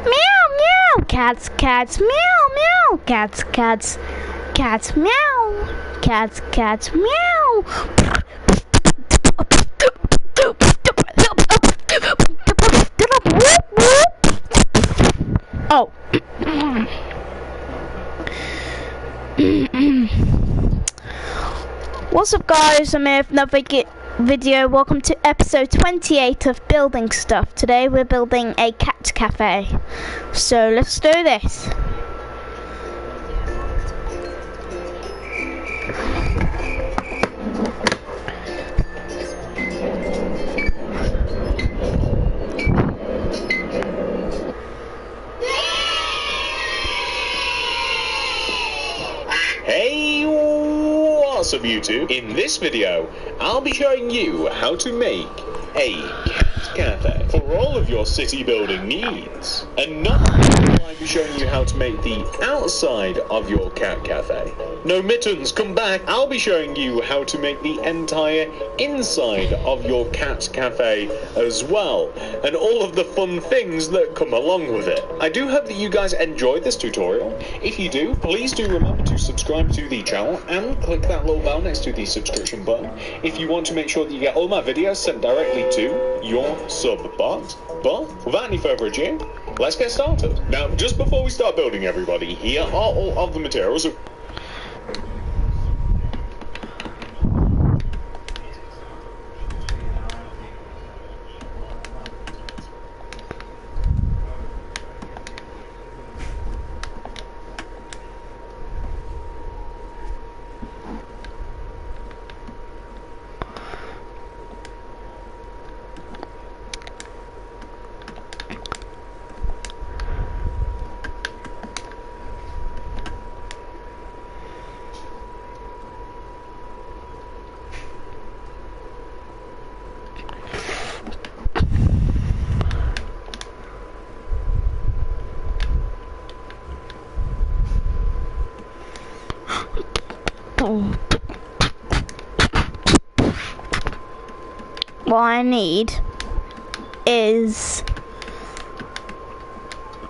Meow, meow. Cats, cats. Meow, meow. Cats, cats. Cats, meow. Cats, cats. Meow. Oh. What's up, guys? I'm here with another video. Welcome to episode 28 of Building Stuff. Today we're building a cat cafe. So let's do this. Hey, what's up YouTube? In this video, I'll be showing you how to make a cat cafe for all of your city building needs. And not only will I be showing you how to make the outside of your cat cafe. No mittens, come back. I'll be showing you how to make the entire inside of your cat cafe as well. And all of the fun things that come along with it. I do hope that you guys enjoyed this tutorial. If you do, please do remember to subscribe to the channel and click that little bell next to the subscription button if you want to make sure that you get all my videos sent directly to your sub box. But without any further ado, let's get started. Now, just before we start building, everybody, here are all of the materials. What I need is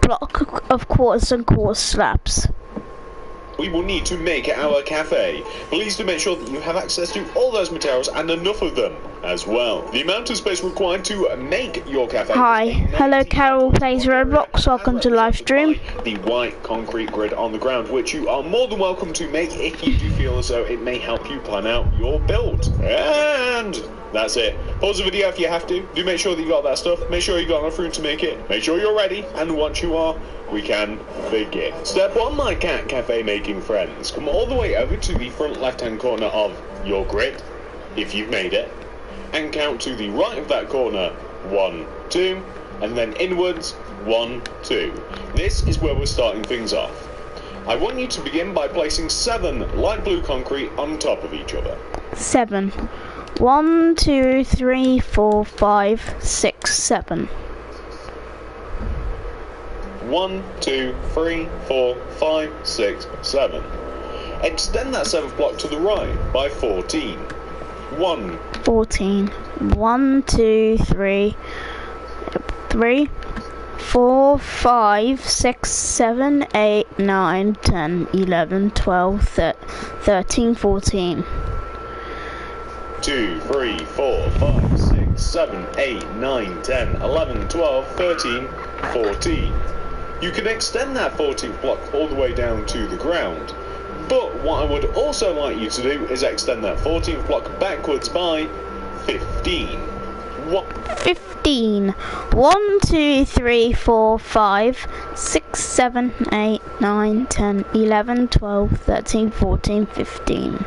block of quartz and quartz slabs. We will need to make our cafe. Please do make sure that you have access to all those materials and enough of them as well. The amount of space required to make your cafe. Hi, hello, Carol plays Roblox. Welcome to live stream. The white concrete grid on the ground, which you are more than welcome to make if you do feel as though it may help you plan out your build. And that's it. Pause the video if you have to. Do make sure that you got that stuff. Make sure you got enough room to make it. Make sure you're ready. And once you are, we can begin. Step 1, my cat cafe making friends. Come all the way over to the front left-hand corner of your grid, if you've made it, and count to the right of that corner 1, 2, and then inwards 1, 2. This is where we're starting things off. I want you to begin by placing 7 light blue concrete on top of each other. 7. 1, 2, 3, 4, 5, 6, 7. 1, 2, 3, 4, 5, 6, 7. Extend that 7th block to the right by 14. 1. 14. 1, 2, 3, 4, 5, 6, 7, 8, 9, 10, 11, 12, 13, 14. 2, 3, 4, 5, 6, 7, 8, 9, 10, 11, 12, 13, 14. You can extend that 14th block all the way down to the ground. But what I would also like you to do is extend that 14th block backwards by 15. 15. 1, 2, 3, 4, 5, 6, 7, 8, 9, 10, 11, 12, 13, 14, 15.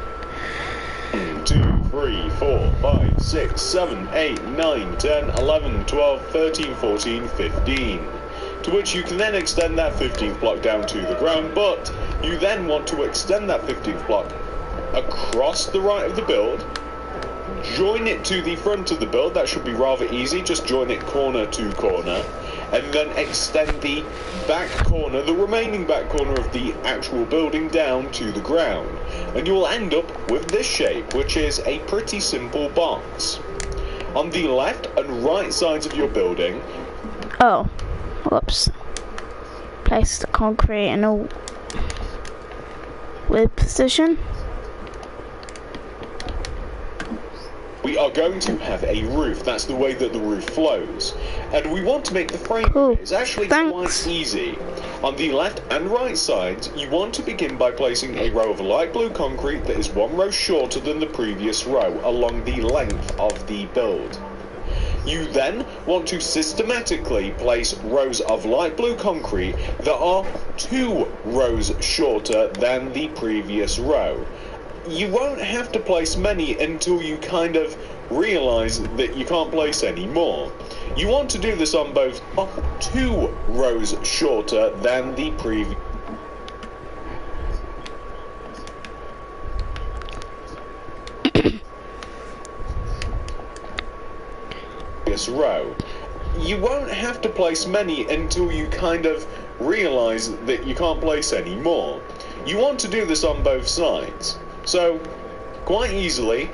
2, 3, 4, 5, 6, 7, 8, 9, 10, 11, 12, 13, 14, 15. To which you can then extend that 15th block down to the ground, but you then want to extend that 15th block across the right of the build, join it to the front of the build. That should be rather easy, just join it corner to corner, and then extend the back corner, the remaining back corner of the actual building down to the ground. And you will end up with this shape, which is a pretty simple box. On the left and right sides of your building, oh, whoops. Place the concrete in a with precision. We are going to have a roof. That's the way that the roof flows. And we want to make the frame. Cool. It's actually Thanks. quite easy. On the left and right sides, you want to begin by placing a row of light blue concrete that is one row shorter than the previous row along the length of the build. You then want to systematically place rows of light blue concrete that are 2 rows shorter than the previous row. You won't have to place many until you kind of realize that you can't place any more. You want to do this on both 2 rows shorter than the previous row. You won't have to place many until you kind of realize that you can't place any more. You want to do this on both sides. So, quite easily,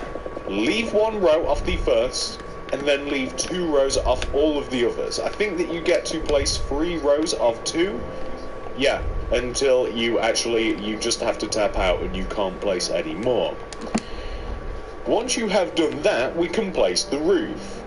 leave 1 row off the first, and then leave 2 rows off all of the others. I think that you get to place 3 rows of 2. Yeah, until you just have to tap out and you can't place any more. Once you have done that, we can place the roof.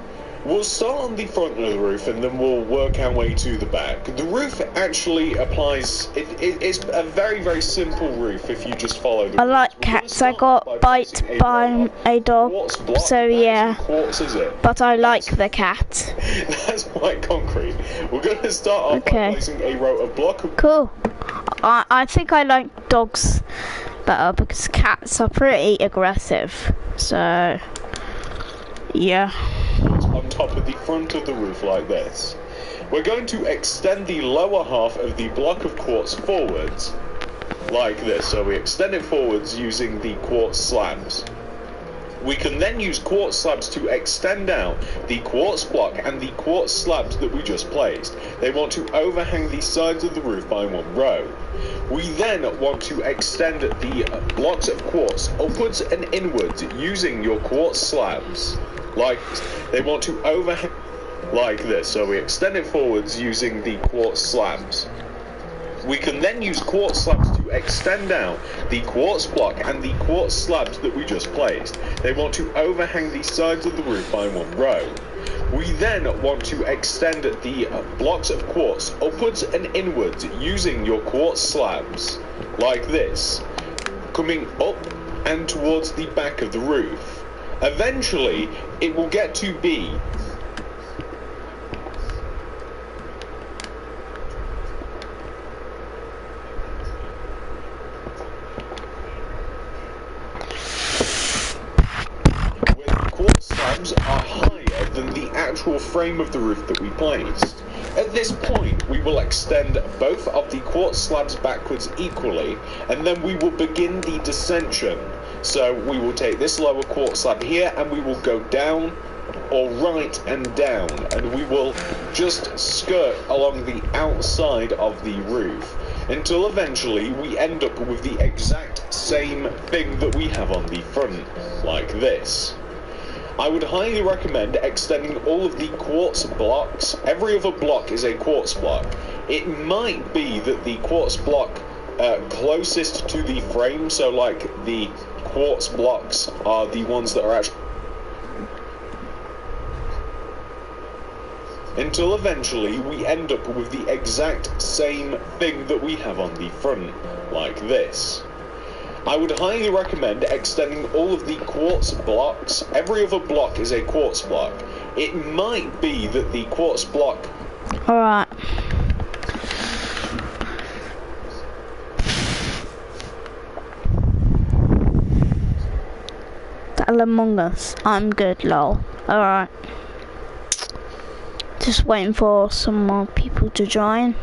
We'll start on the front of the roof and then we'll work our way to the back. The roof actually applies, it's a very, very simple roof if you just follow the I like cats. I got bite by a dog, so yeah. Quartz, is it? But I like the cat. That's white concrete. We're going to start off by placing a row of block of... Cool. I think I like dogs better because cats are pretty aggressive. So, yeah. On top of the front of the roof like this. We're going to extend the lower half of the block of quartz forwards like this. So we extend it forwards using the quartz slabs. We can then use quartz slabs to extend out the quartz block and the quartz slabs that we just placed. They want to overhang the sides of the roof by 1 row. We then want to extend the blocks of quartz upwards and inwards using your quartz slabs. Like, they want to overhang like this, so we extend it forwards using the quartz slabs. We can then use quartz slabs to extend out the quartz block and the quartz slabs that we just placed. They want to overhang the sides of the roof by 1 row. We then want to extend the blocks of quartz upwards and inwards using your quartz slabs, like this, coming up and towards the back of the roof. Eventually, it will get to be where the quartz slabs are higher than the actual frame of the roof that we placed. At this point, we will extend both of the quartz slabs backwards equally, and then we will begin the descension. So we will take this lower quartz slab here and we will go down or right and down, and we will just skirt along the outside of the roof until eventually we end up with the exact same thing that we have on the front, like this. I would highly recommend extending all of the quartz blocks. Every other block is a quartz block. It might be that the quartz block closest to the frame, so like the quartz blocks are the ones that are actually, until eventually we end up with the exact same thing that we have on the front, like this. I would highly recommend extending all of the quartz blocks. Every other block is a quartz block. It might be that the quartz block... Alright. Among Us. I'm good, lol. Alright. Just waiting for some more people to join.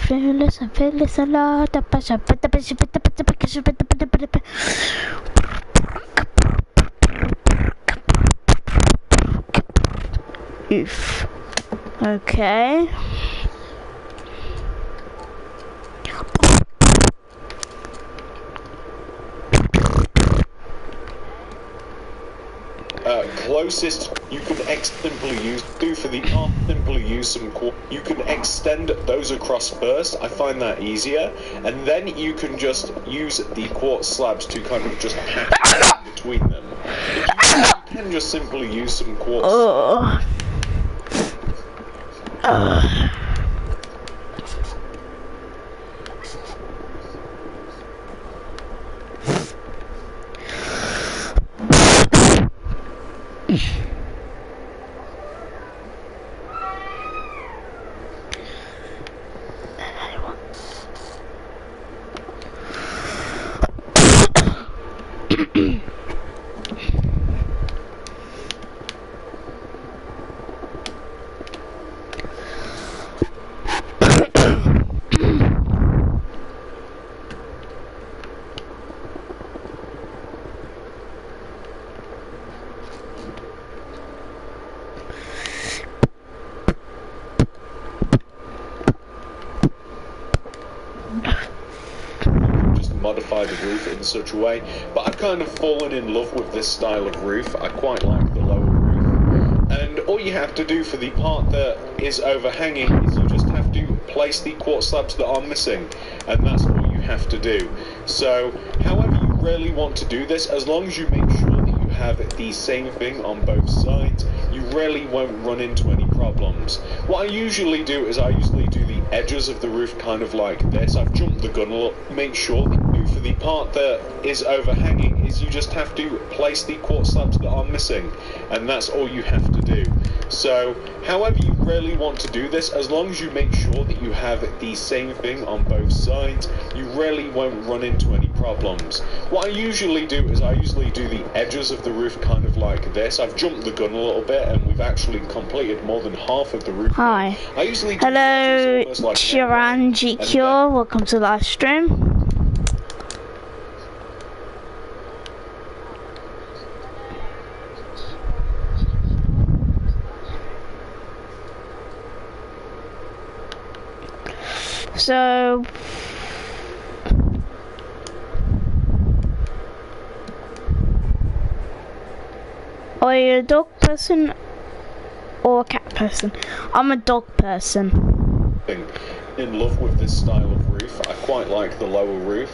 fearless a lot. Oof. Okay. Closest you can simply do for the art, simply use some quartz. You can extend those across first. I find that easier, and then you can just use the quartz slabs to kind of just pack between them. You can just simply use some quartz. Modify the roof in such a way, but I've kind of fallen in love with this style of roof. I quite like the lower roof, and all you have to do for the part that is overhanging is you just have to place the quartz slabs that are missing, and that's all you have to do. So however you really want to do this, as long as you make sure that you have the same thing on both sides, you really won't run into any problems. What I usually do is I usually do the edges of the roof kind of like this. I've jumped the gun a lot. Make sure that for the part that is overhanging is you just have to place the quartz slabs that are missing, and that's all you have to do. So however you really want to do this, as long as you make sure that you have the same thing on both sides, you really won't run into any problems. What I usually do is I usually do the edges of the roof kind of like this. I've jumped the gun a little bit, and we've actually completed more than half of the roof. Hi. I usually hello, Chiranji Cure. Welcome to the live stream. So are you a dog person or a cat person? I'm a dog person. In love with this style of roof. I quite like the lower roof.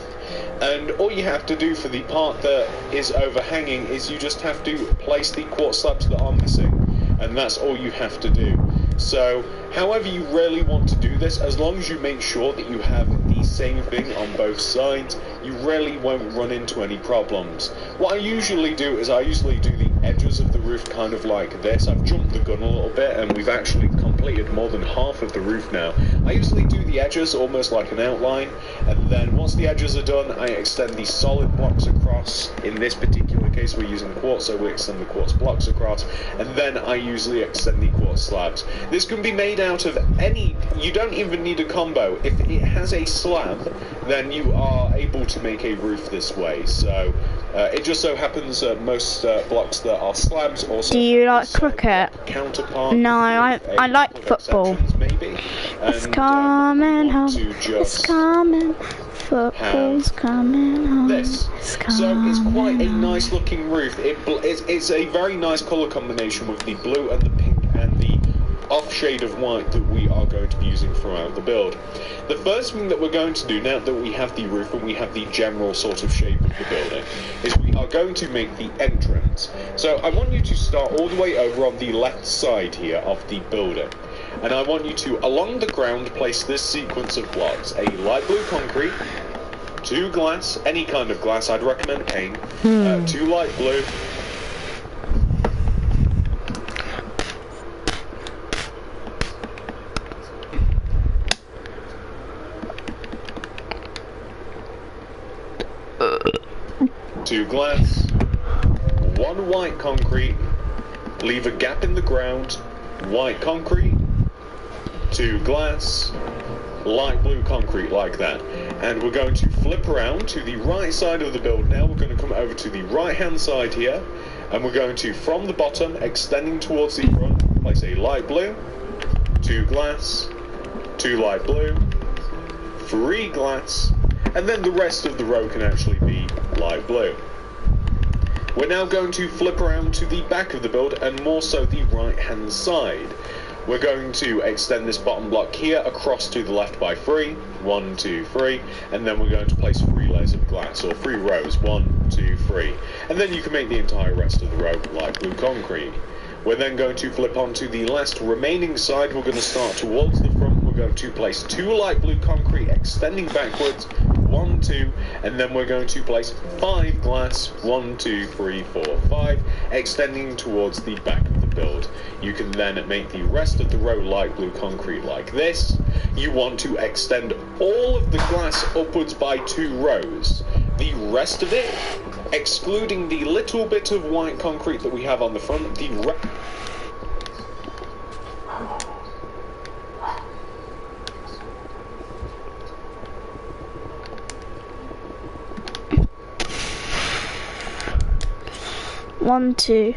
And all you have to do for the part that is overhanging is you just have to place the quartz slabs that are missing, and that's all you have to do. So however you really want to do this, as long as you make sure that you have the same thing on both sides, you really won't run into any problems. What I usually do is I usually do the edges of the roof kind of like this. I've jumped the gun a little bit, and we've actually completed more than half of the roof now. I usually do the edges almost like an outline, and then once the edges are done, I extend the solid blocks across. In this particular case we're using quartz, so we extend the quartz blocks across, and then I usually extend the quartz slabs. This can be made out of any, you don't even need a combo. If it has a slab, then you are able to make a roof this way. So it just so happens most blocks that are slabs also. Do you like cricket? Counterpart. No, I like football. Maybe. It's coming home. It's coming. Football's coming home. This. So it's quite a nice looking roof. It's a very nice colour combination with the blue and the pink and the off shade of white that we are going to be using throughout the build. The first thing that we're going to do now that we have the roof and we have the general sort of shape of the building is we are going to make the entrance. So I want you to start all the way over on the left side here of the building, and I want you to, along the ground, place this sequence of blocks: a light blue concrete, 2 glass, any kind of glass, I'd recommend pane, 2 light blue, two glass, 1 white concrete, leave a gap in the ground, white concrete, 2 glass, light blue concrete like that. And we're going to flip around to the right side of the build now. We're going to come over to the right hand side here, and we're going to, from the bottom, extending towards the front, place a light blue, 2 glass, 2 light blue, 3 glass, and then the rest of the row can actually be light blue. We're now going to flip around to the back of the build, and more so the right hand side. We're going to extend this bottom block here across to the left by 3, 1, 2, 3, and then we're going to place 3 layers of glass, or 3 rows, 1, 2, 3, and then you can make the entire rest of the row light blue concrete. We're then going to flip onto the last remaining side. We're going to start towards the front. We're going to place 2 light blue concrete extending backwards, 1, 2, and then we're going to place 5 glass, 1, 2, 3, 4, 5, extending towards the back of the build. You can then make the rest of the row light blue concrete like this. You want to extend all of the glass upwards by 2 rows. The rest of it, excluding the little bit of white concrete that we have on the front, One, 2.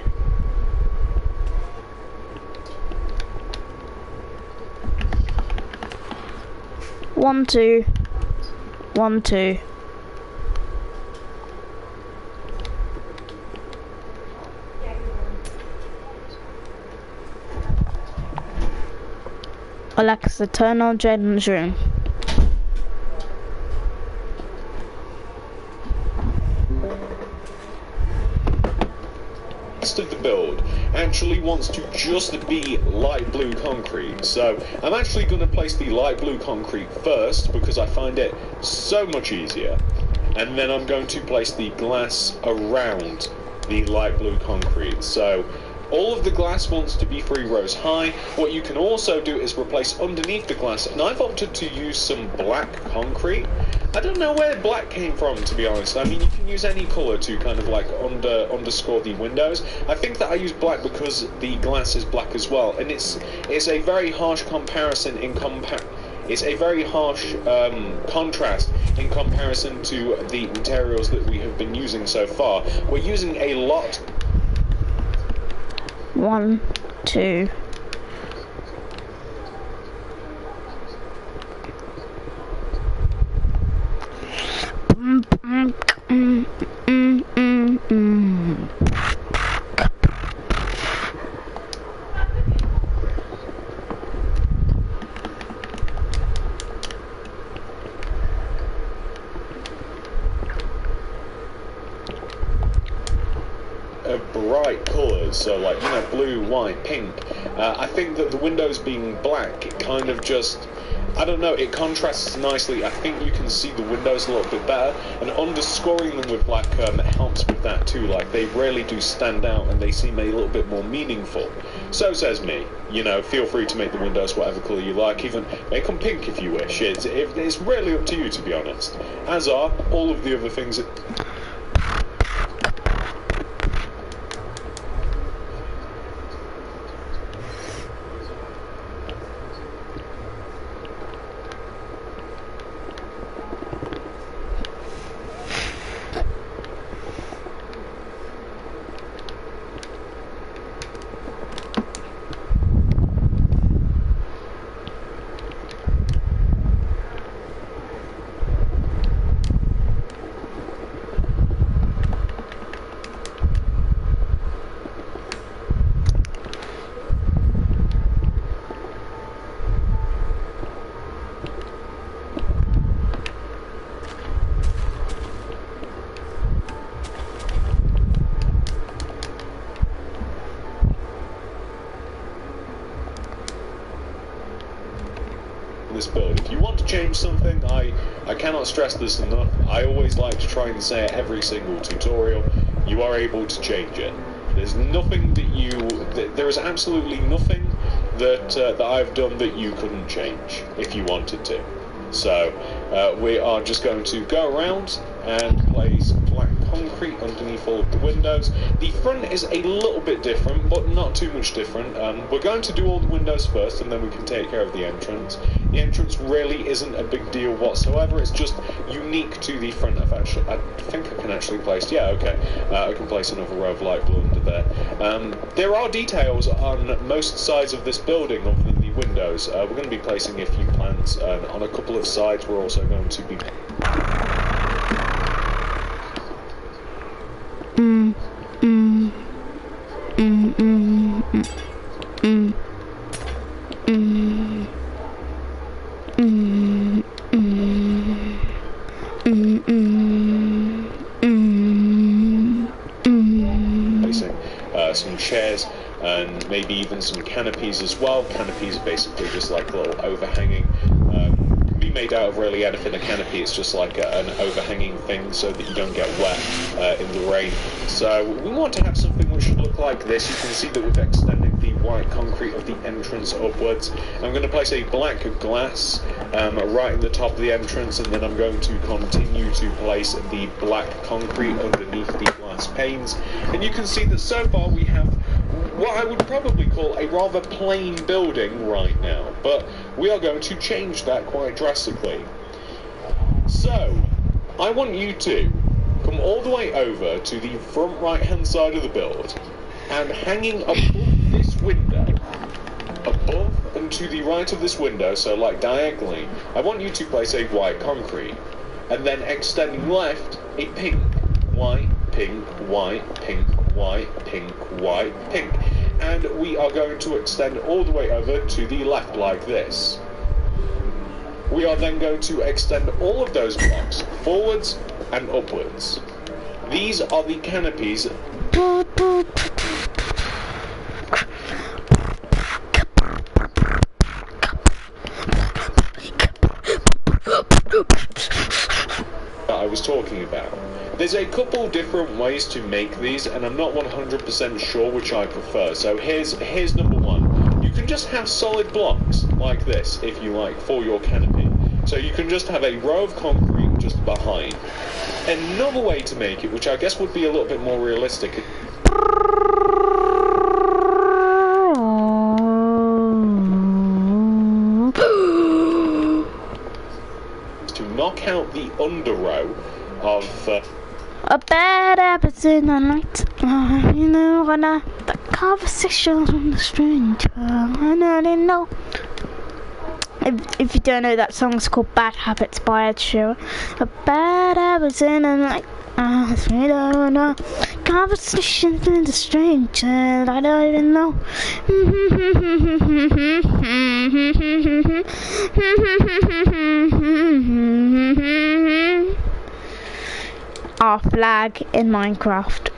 One, 2. 1, 2. Alexa, turn on Jaden's room. Rest of the build actually wants to just be light blue concrete, so I'm actually going to place the light blue concrete first because I find it so much easier, and then I'm going to place the glass around the light blue concrete. So all of the glass wants to be 3 rows high. What you can also do is replace underneath the glass, and I've opted to use some black concrete. I don't know where black came from, to be honest. I mean, you can use any colour to kind of like underscore the windows. I think that I use black because the glass is black as well, and it's a very harsh comparison it's a very harsh contrast in comparison to the materials that we have been using so far. We're using a lot. 1, 2. Bright colours, so like, you know, blue, white, pink. I think that the windows being black, it kind of just, I don't know, it contrasts nicely. I think you can see the windows a little bit better, and underscoring them with black helps with that too. Like, they really do stand out and they seem a little bit more meaningful. So says me. You know, feel free to make the windows whatever colour you like, even make them pink if you wish. It's really up to you, to be honest, as are all of the other things. This build. If you want to change something, I cannot stress this enough. I always like to try and say it every single tutorial. You are able to change it. There's nothing there is absolutely nothing that I've done that you couldn't change if you wanted to. So we are just going to go around and place black concrete underneath all of the windows. The front is a little bit different, but not too much different. We're going to do all the windows first, and then we can take care of the entrance. The entrance really isn't a big deal whatsoever. It's just unique to the front of actually. I think I can actually place. Yeah, okay. I can place another row of light blue under there. There are details on most sides of this building, other than the windows. We're going to be placing a few plants on a couple of sides. We're also going to be. Placing some chairs and maybe even some canopies as well. Canopies are basically just like little overhanging. Can be made out of really anything. A canopy, it's just like an overhanging thing so that you don't get wet in the rain. So we want to have something which should look like this. You can see that we've extended the white concrete of the entrance upwards. I'm going to place a black glass right in the top of the entrance, and then I'm going to continue to place the black concrete underneath the glass panes. And you can see that so far we have what I would probably call a rather plain building right now, but we are going to change that quite drastically. So, I want you to come all the way over to the front right hand side of the build, and hanging above this window, above and to the right of this window, so like diagonally, I want you to place a white concrete, and then extending left, a pink, white, pink, white, pink, white, pink, white, pink. And we are going to extend all the way over to the left like this. We are then going to extend all of those blocks forwards and upwards. These are the canopies. That I was talking about. There's a couple different ways to make these, and I'm not 100% sure which I prefer. So here's number one. You can just have solid blocks like this, if you like, for your canopy. So you can just have a row of concrete just behind. Another way to make it, which I guess would be a little bit more realistic, is to knock out the under row of a bad habit in the night. You know, when the conversations on the stranger, I didn't know. If you don't know, that song's called Bad Habits by Ed Sheeran. A bad habits in the night. You know, conversations with the stranger, I don't even know. Our flag in Minecraft.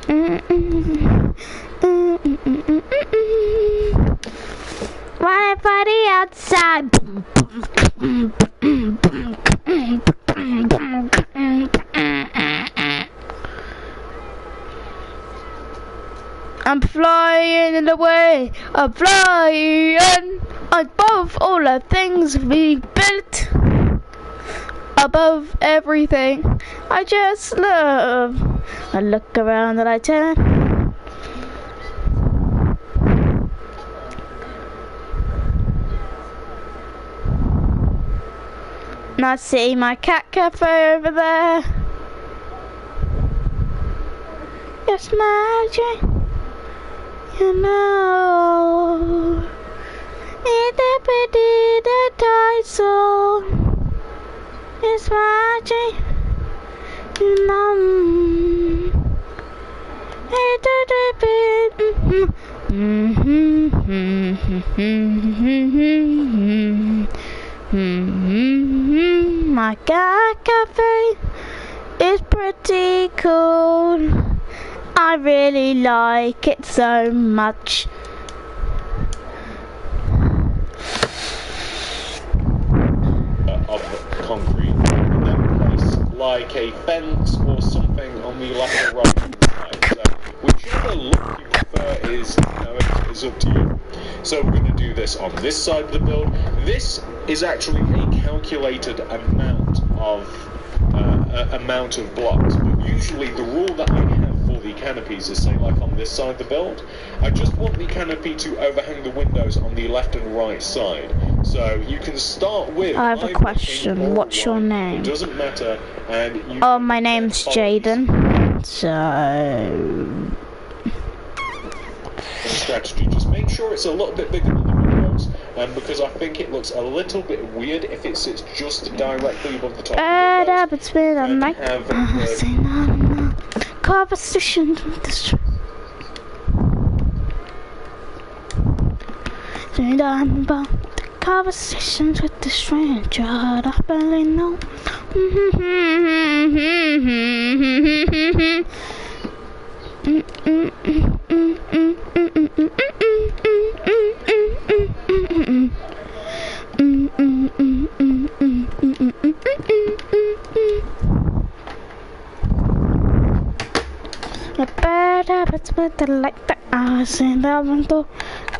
Wanna party outside? I'm flying away. I'm flying above all the things we built. Above everything I just love. I look around and I turn. And I see my cat cafe over there. It's magic, you know. It's a pretty title. It's magic, you know. It's my cat cafe is pretty cool. I really like it so much. Of concrete, and then place like a fence or something on the left or right hand side. So whichever look you prefer is, is up to you. So we're going to do this on this side of the build. This is actually a calculated amount of blocks, but usually the rule that I have for the canopies is, say, like on this side of the build, I just want the canopy to overhang the windows on the left and right side. So you can start with. I have a either question. pink or What's your white. name? It doesn't matter, and you. Oh, my name's Jaden. So. Strategy. Just make sure it's a little bit bigger than the windows, because I think it looks a little bit weird if it sits just directly above the top. It's been a night. Conversations with the conversations with the stranger. I barely know. With the light that I was in, I went to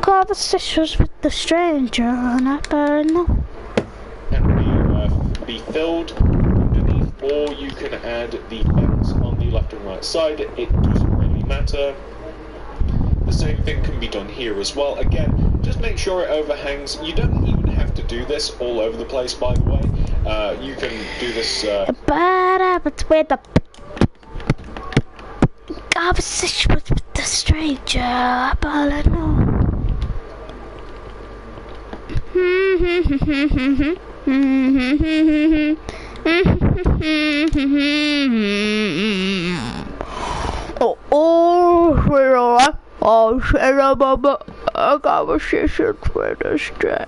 conversations with the stranger, and I better know. Can be filled underneath, or you can add the fence on the left and right side. It doesn't really matter. The same thing can be done here as well. Again, just make sure it overhangs. You don't even have to do this all over the place, by the way. You can do this. It's with the conversation with the stranger, but I know. A conversation with the stranger.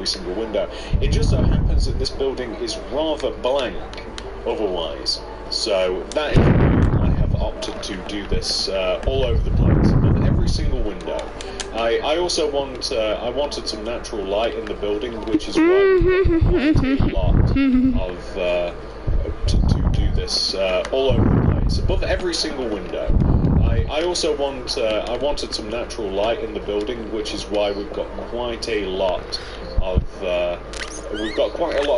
Single window. It just so happens that this building is rather blank otherwise, so that is why I have opted to do this all over the place, above every single window. I also wanted some natural light in the building, which is why we got a lot of to do this all over the place, above every single window. I also wanted some natural light in the building, which is why we've got quite a lot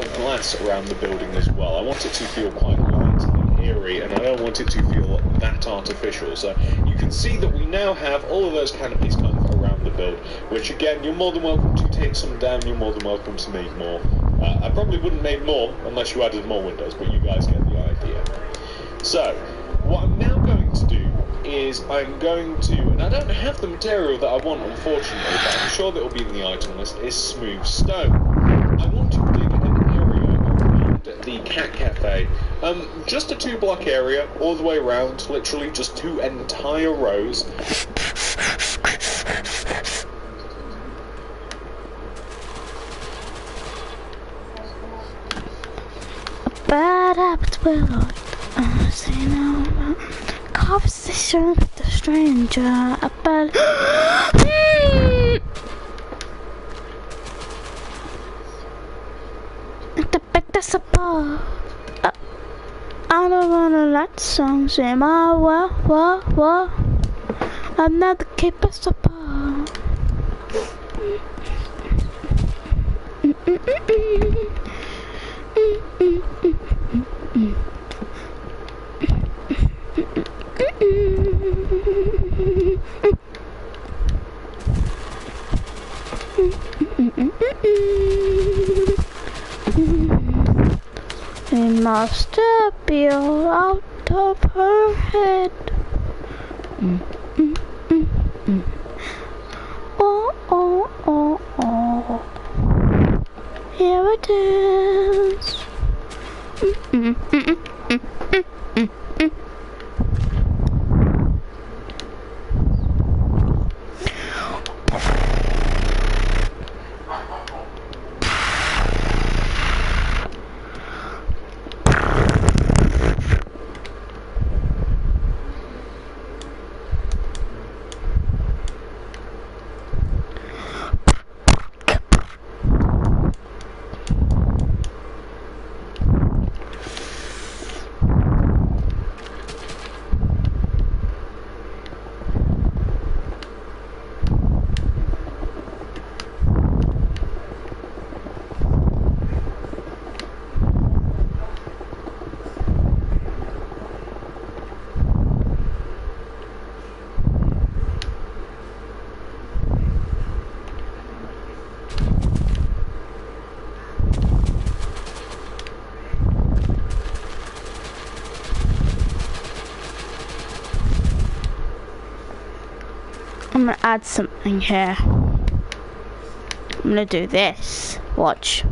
of glass around the building as well. I want it to feel quite light and airy, and I don't want it to feel that artificial. So you can see that we now have all of those canopies kind of around the build, which again, you're more than welcome to take some down, you're more than welcome to make more. I probably wouldn't make more unless you added more windows, but you guys get the idea. So, what I'm now going to do is I'm going to, and I don't have the material that I want unfortunately, but I'm sure that will be in the item list, is smooth stone. I want to dig an area around the Cat Cafe, just a 2-block area all the way around, literally just 2 entire rows. Bad habits will say no. Conversation with the stranger about the biggest support. I don't wanna let songs in my what I'm not the keep us apart. It must be all out of her head. Oh, oh, oh, oh. Here it is. I'm gonna add something here. I'm gonna do this. Watch.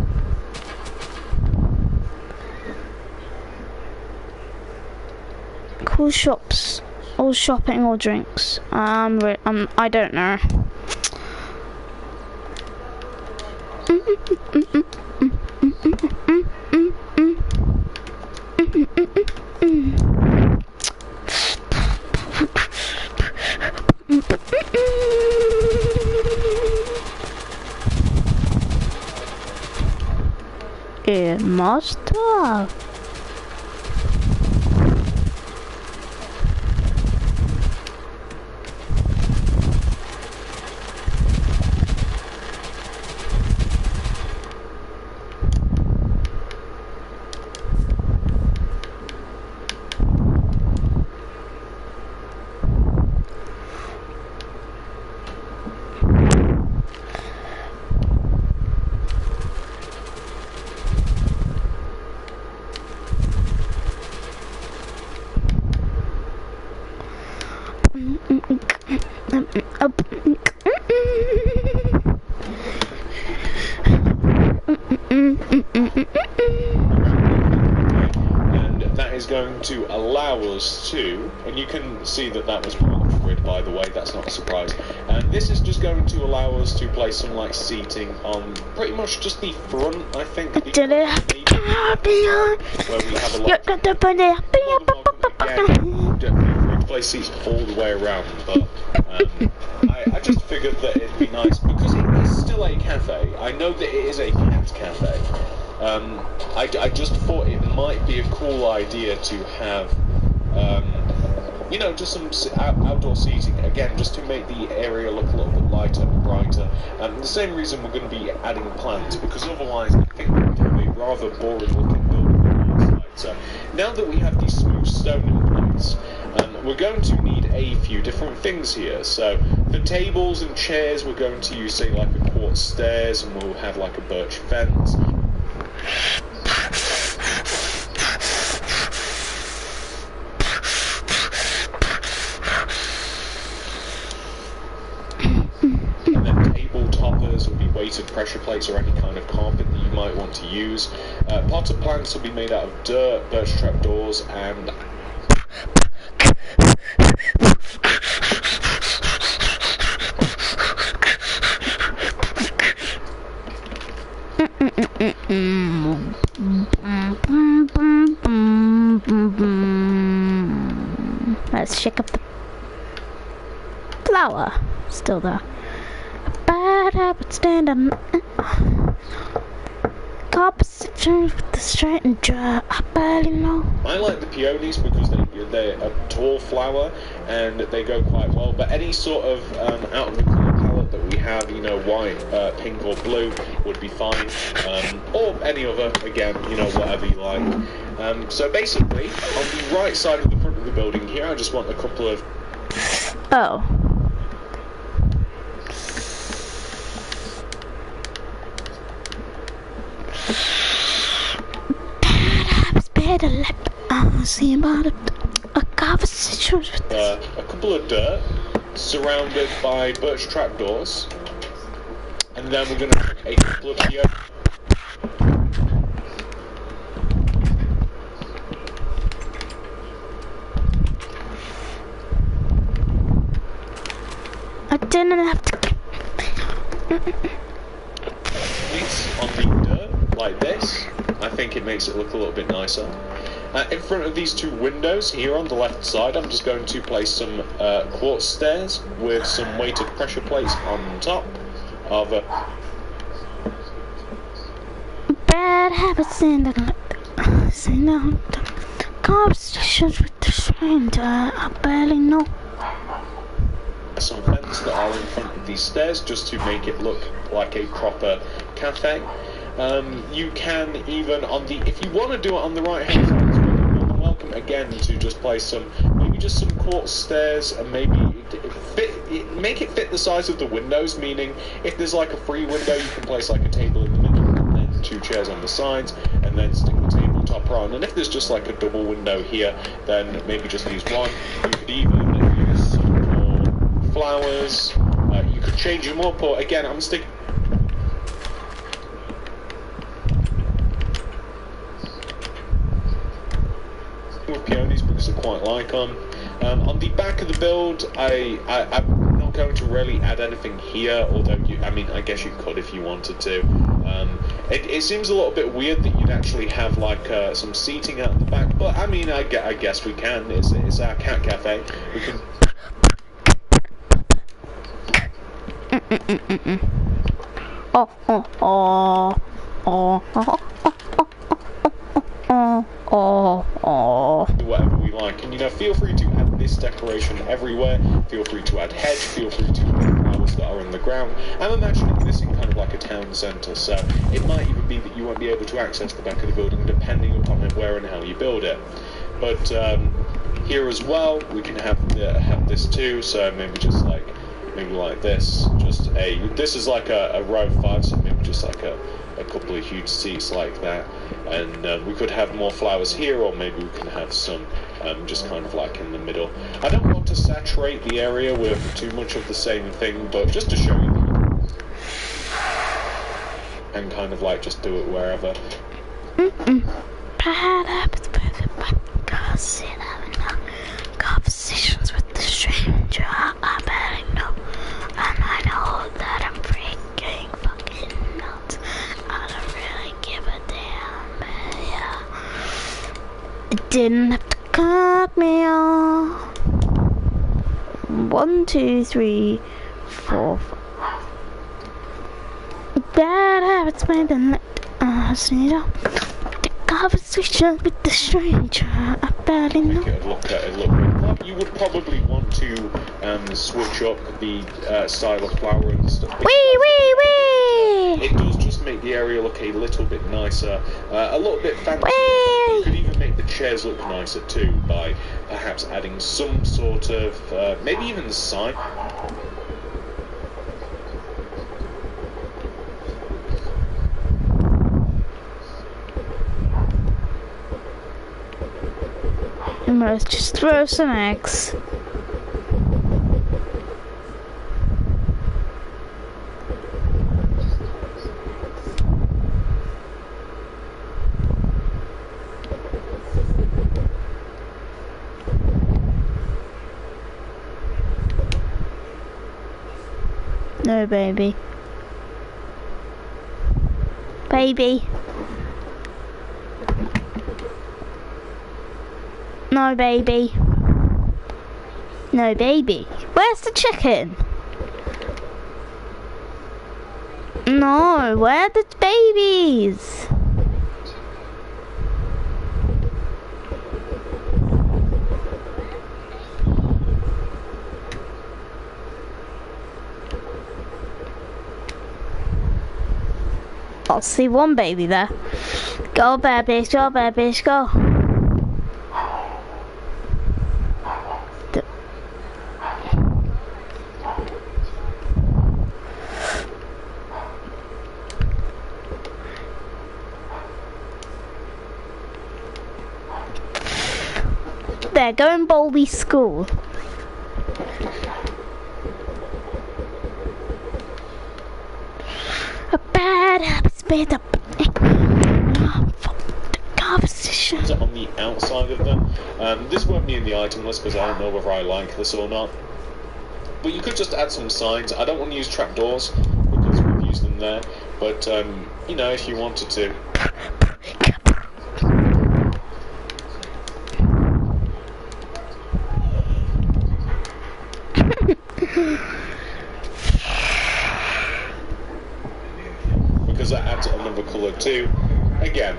Cool shops. All shopping or drinks. I don't know. It must have. And that is going to allow us to, and you can see that that was part of the grid, by the way, that's not a surprise. And this is just going to allow us to place some like seating on pretty much just the front, I think. Where we have a lot of place seats all the way around, but I just figured that it'd be nice because it is still a cafe. I know that it is a cat cafe. I just thought it might be a cool idea to have, you know, just some outdoor seating, again, just to make the area look a little bit lighter and brighter. The same reason we're going to be adding plants, because otherwise I think we'd have a rather boring looking building outside. So now that we have the smooth stone in place, we're going to need a few different things here. So for tables and chairs, we're going to use, say, like a quartz stairs, and we'll have like a birch fence. And then table toppers will be weighted pressure plates or any kind of carpet that you might want to use. Potted plants will be made out of dirt, birch trapdoors, and let's shake up the flower. Still there. Bad habit stand on compositions with the straight and dry. I barely know. I like the peonies because they're a tall flower and they go quite well. But any sort of out of the colour palette that we have, you know, white, pink or blue would be fine. Or any other, again, you know, whatever you like. So basically, on the right side of the front of the building here, I just want a couple of... Oh. Better let see about it. A conversation with a couple of dirt surrounded by birch trapdoors, and then we're going to put a couple of here. I didn't have to. On the dirt like this, I think it makes it look a little bit nicer. In front of these two windows here on the left side, I'm just going to place some quartz stairs with some weighted pressure plates on top of bad habits in the conversations with the stranger. I barely know. Some fence that are in front of these stairs just to make it look like a proper cafe. You can even if you want to do it on the right hand side, you're welcome again to just place maybe just some quartz stairs, and maybe make it fit the size of the windows, meaning if there's like a free window, you can place like a table in the middle and then two chairs on the sides, and then stick the table topper on. And if there's just like a double window here, then maybe just use one. You could even use some more flowers. You could change them up, or again, I'm sticking with peonies because I quite like them. On the back of the build, I'm not going to really add anything here, although I guess you could if you wanted to. It seems a little bit weird that you'd actually have like some seating out the back, but I mean, I guess we can. It's our cat cafe. We can. Do whatever we like, and feel free to add this decoration everywhere. Feel free to add hedge. Feel free to add flowers that are in the ground. I'm imagining this in kind of like a town centre, so it might even be that you won't be able to access the back of the building depending upon where and how you build it. But here as well, we can have this too. So maybe just like this. This is like a row of 5, so maybe just like a couple of huge seats like that, and we could have more flowers here, or maybe we can have some just kind of like in the middle. I don't want to saturate the area with too much of the same thing, but just to show you and kind of like just do it wherever. Conversations with the stranger, I bet know, and I know that I'm freaking fucking nuts. I don't really give a damn, but yeah. It didn't have to cut me off. 1, 2, 3, 4, 5. Bad habits made the night. The conversation with the stranger, I barely know. Look at it. You would probably want to switch up the style of flower and stuff. Wee! It does just make the area look a little bit nicer, a little bit fancier. You could even make the chairs look nicer too by perhaps adding some sort of, maybe even the sign. Let's just throw some eggs. No, baby. Baby. No, baby. No, baby. Where's the chicken? No, where are the babies? I'll see one baby there. Go, babies, go, babies, go. There, go in Bolby School. A bad habit's made up. Conversation. On the outside of them, this won't be in the item list because I don't know whether I like this or not. But you could just add some signs. I don't want to use trapdoors because we've used them there. But if you wanted to. Because that adds another colour too. Again,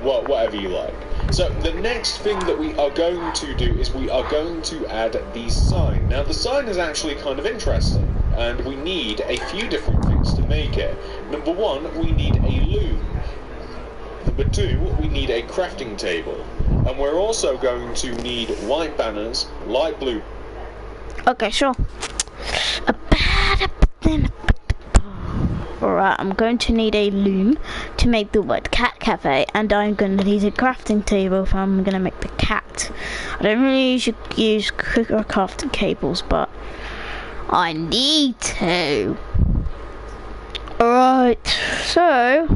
whatever you like. So the next thing that we are going to do is we are going to add the sign. Now the sign is actually kind of interesting, and we need a few different things to make it. Number 1, we need a loom. Number 2, we need a crafting table. And we're also going to need white banners, light blue. Okay, sure. Alright, I'm going to need a loom to make the word cat cafe, and I'm going to need a crafting table if I'm going to make the cat. I don't really use crafting cables, but I need to. Alright, so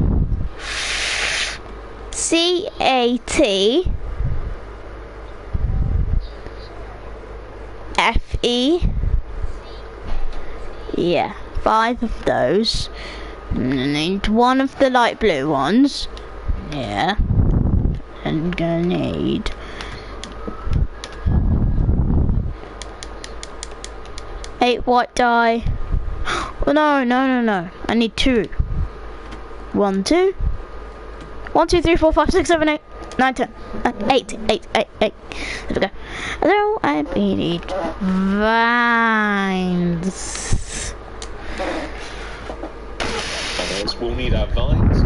CAT FE. Yeah, 5 of those. And I need one of the light blue ones. Yeah. I'm gonna need eight white dye. Oh no. I need 2. 1, 2. 1, 2, 3, 4, 5, 6, 7, 8, 9, 10. 8. There we go. Hello, I need vines. We'll need our vines,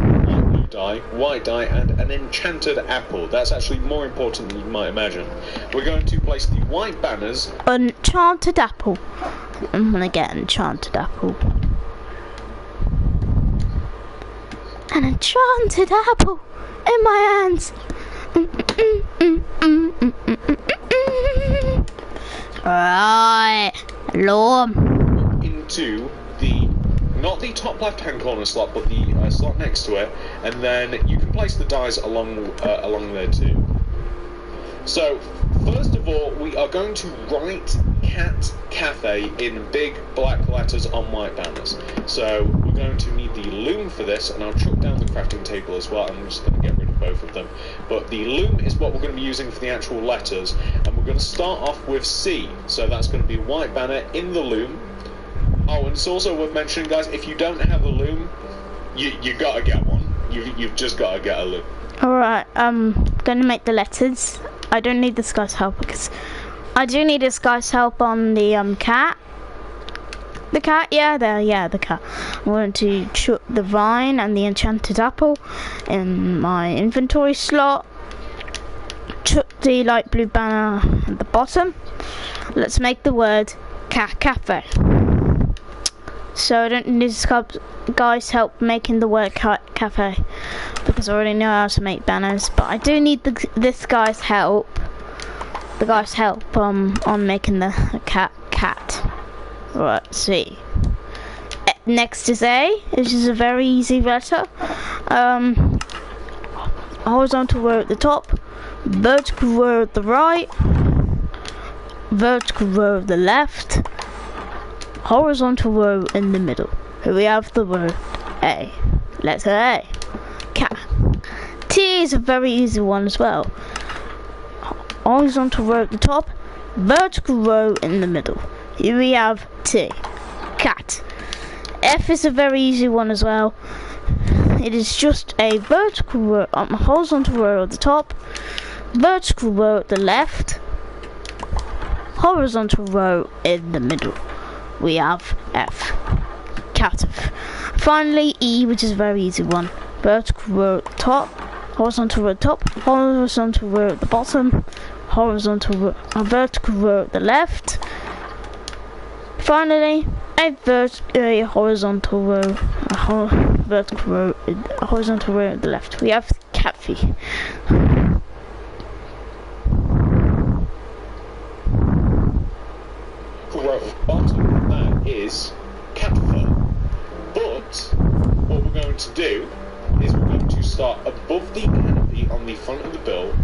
white dye, and an enchanted apple. That's actually more important than you might imagine. We're going to place the white banners. Enchanted apple. I'm gonna get an enchanted apple. An enchanted apple in my hands. Right, Lord. Into the, not the top left-hand corner slot, but the slot next to it, and then you can place the dies along there too. So, first of all, we are going to write Cat Cafe in big black letters on white banners. So, we're going to need the loom for this, and I'll chuck down the crafting table as well. I'm just going to get rid of both of them. But the loom is what we're going to be using for the actual letters, and we're going to start off with C. So that's going to be white banner in the loom. Oh, and it's also worth mentioning, guys, if you don't have a loom, you gotta get one. You've just gotta get a loom. Alright, I'm gonna make the letters. I don't need this guy's help because I do need this guy's help on the cat. The cat, the cat. I'm going to chuck the vine and the enchanted apple in my inventory slot. Chuck the light blue banner at the bottom. Let's make the word Cat Cafe. So I don't need this guy's help making the word cafe because I already know how to make banners, but I do need this guy's help. The guy's help on making the cat. Right, see. Next is A, which is a very easy letter. Horizontal row at the top, vertical row at the right, vertical row at the left, horizontal row in the middle. Here we have the word A. Letter A. Cat. T is a very easy one as well. Horizontal row at the top, vertical row in the middle. Here we have T. Cat. F is a very easy one as well. It is just a vertical row, horizontal row at the top, vertical row at the left, horizontal row in the middle. We have F. Cat. Finally, E, which is a very easy one. Vertical row at the top, horizontal row at the top, horizontal row at the bottom, vertical row at the left. Finally, a horizontal row, vertical row, horizontal row at the left. We have Catfee. Row at the bottom, that is cat fur. But what we're going to do is we're going to start above the canopy on the front of the bill,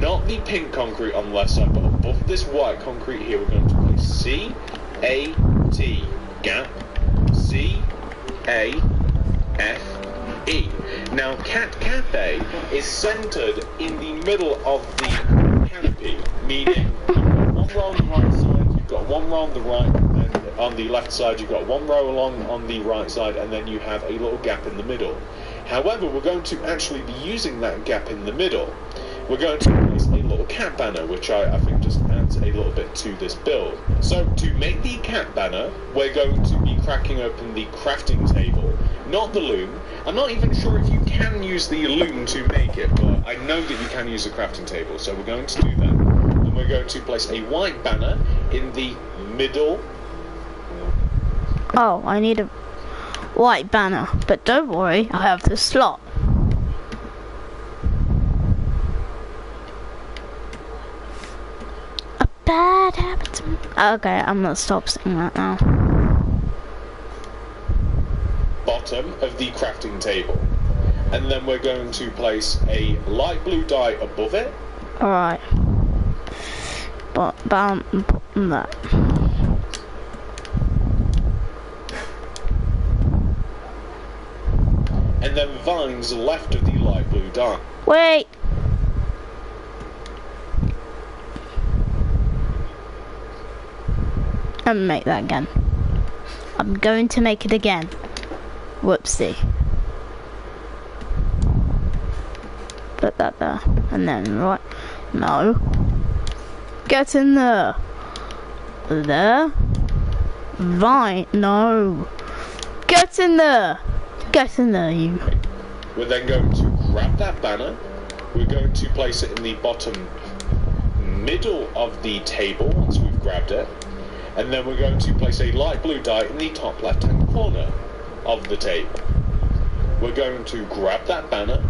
not the pink concrete on the left side, but above this white concrete here. We're going to place C-A-T, gap, C-A-F-E. Now, Cat Cafe is centered in the middle of the canopy, meaning one row on the right side, you've got one row on the right, and on the left side you've got one row along on the right side, and then you have a little gap in the middle. However, we're going to actually be using that gap in the middle. We're going to place a little cat banner, which I think just adds a little bit to this build. So to make the cat banner, we're going to be cracking open the crafting table, not the loom. I'm not even sure if you can use the loom to make it, but I know that you can use the crafting table, so we're going to do that. And we're going to place a white banner in the middle. Oh, I need a white banner, but don't worry, I have the slot. A bad habit. Okay, I'm gonna stop saying that now. Bottom of the crafting table. And then we're going to place a light blue dye above it. Alright. But that. And then vines left of the light blue dye. Wait! I'm gonna make that again. I'm going to make it again. Whoopsie. Put that there. And then right. No. Get in there. There. Right. No. Get in there. Get in there, you. We're then going to grab that banner. We're going to place it in the bottom middle of the table once we've grabbed it. And then we're going to place a light blue dye in the top left-hand corner of the table. We're going to grab that banner.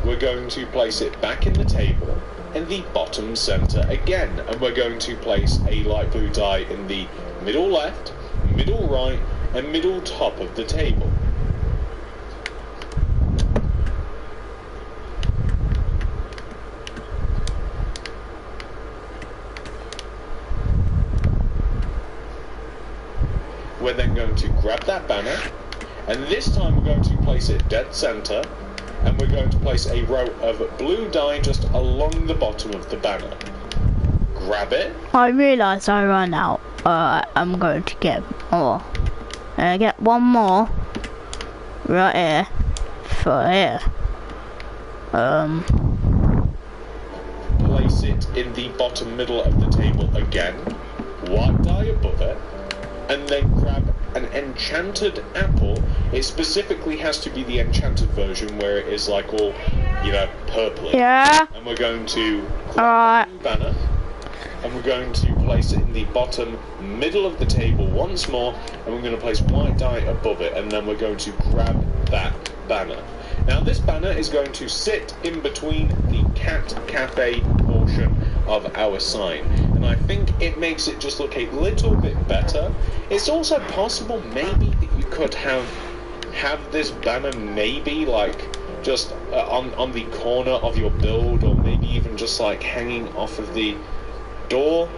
We're going to place it back in the table in the bottom center again. And we're going to place a light blue dye in the middle left, middle right, and middle top of the table. We're then going to grab that banner, and this time we're going to place it dead center, and we're going to place a row of blue dye just along the bottom of the banner. Grab it. I realised I ran out. I'm going to get more. I get one more right here for here. Place it in the bottom middle of the table again. White dye above it. And then grab an enchanted apple. It specifically has to be the enchanted version where it is like all, you know, purpley. Yeah. And we're going to grab the banner, and we're going to place it in the bottom middle of the table once more, and we're going to place white dye above it, and then we're going to grab that banner. Now this banner is going to sit in between the Cat Cafe portion of our sign, and I think it makes it just look a little bit better. It's also possible maybe that you could have this banner maybe like just on the corner of your build, or maybe even just like hanging off of the door.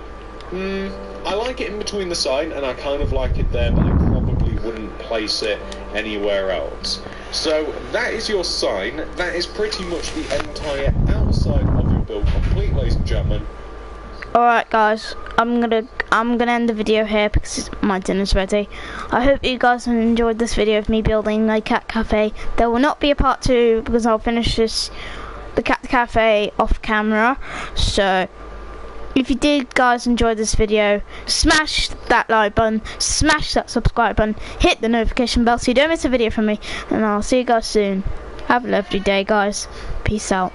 I like it in between the sign, and I kind of like it there, but I probably wouldn't place it anywhere else. So that is your sign. That is pretty much the entire outside of your build complete, ladies and gentlemen. Alright guys, I'm gonna end the video here because my dinner's ready. I hope you guys have enjoyed this video of me building the Cat Cafe. There will not be a part 2 because I'll finish the Cat Cafe off camera. So if you did guys enjoy this video, smash that like button, smash that subscribe button, hit the notification bell so you don't miss a video from me, and I'll see you guys soon. Have a lovely day guys. Peace out.